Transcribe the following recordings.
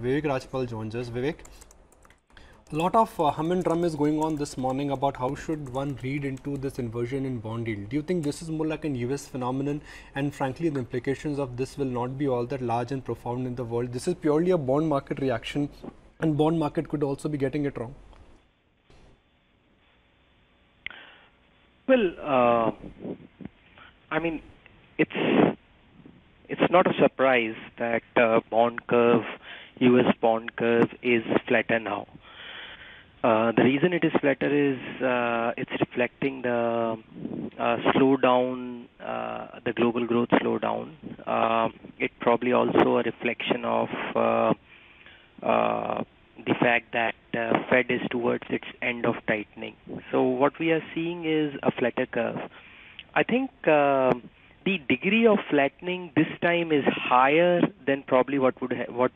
Vivek Rajpal joins us. Vivek, a lot of hum and drum is going on this morning about how should one read into this inversion in bond yield. Do you think this is more like an US phenomenon, and frankly the implications of this will not be all that large and profound in the world? This is purely a bond market reaction, and bond market could also be getting it wrong. Well, I mean, it's not a surprise that U.S. bond curve is flatter now. The reason it is flatter is it's reflecting the slowdown, the global growth slowdown. It probably also a reflection of the fact that Fed is towards its end of tightening. So what we are seeing is a flatter curve. I think the degree of flattening this time is higher than probably what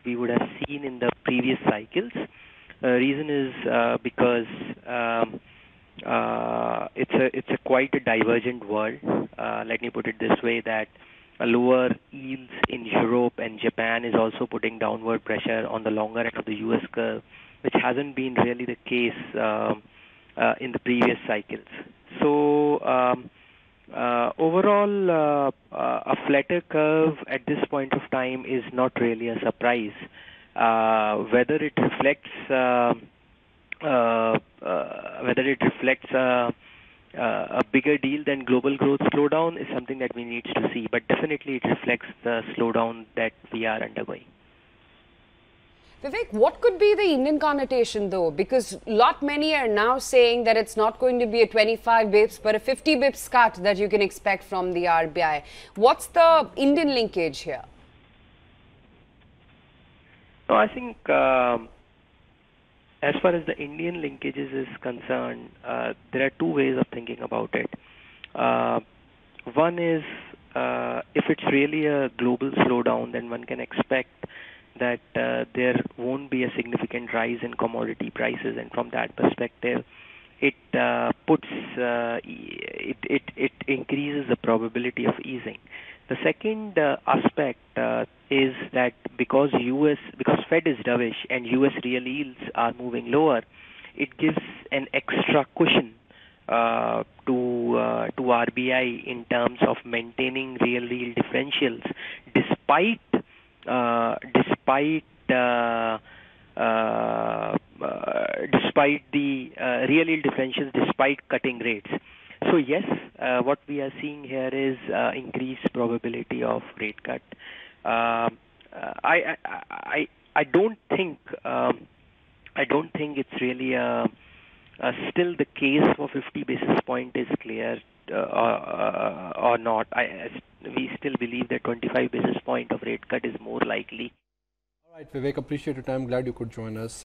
we would have seen in the previous cycles. Reason is because it's a quite a divergent world. Let me put it this way, that lower yields in Europe and Japan is also putting downward pressure on the longer end of the US curve, which hasn't been really the case in the previous cycles. So overall, a flatter curve at this point of time is not really a surprise. Whether it reflects a bigger deal than global growth slowdown is something that we need to see, but definitely it reflects the slowdown that we are undergoing. Vivek, what could be the Indian connotation though? Because many are now saying that it's not going to be a 25 bips, but a 50 bips cut that you can expect from the RBI. What's the Indian linkage here? No, I think as far as the Indian linkages is concerned, there are two ways of thinking about it. One is if it's really a global slowdown, then one can expect that there won't be a significant rise in commodity prices, and from that perspective, it increases the probability of easing. The second aspect is that because Fed is dovish and US real yields are moving lower, it gives an extra cushion to RBI in terms of maintaining real yield differentials despite the real yield differentials despite cutting rates. So yes, what we are seeing here is increased probability of rate cut. I don't think it's really still the case for 50 basis point is clear or not. We still believe that 25 basis point of rate cut is more likely. All right, Vivek, appreciate your time. Glad you could join us.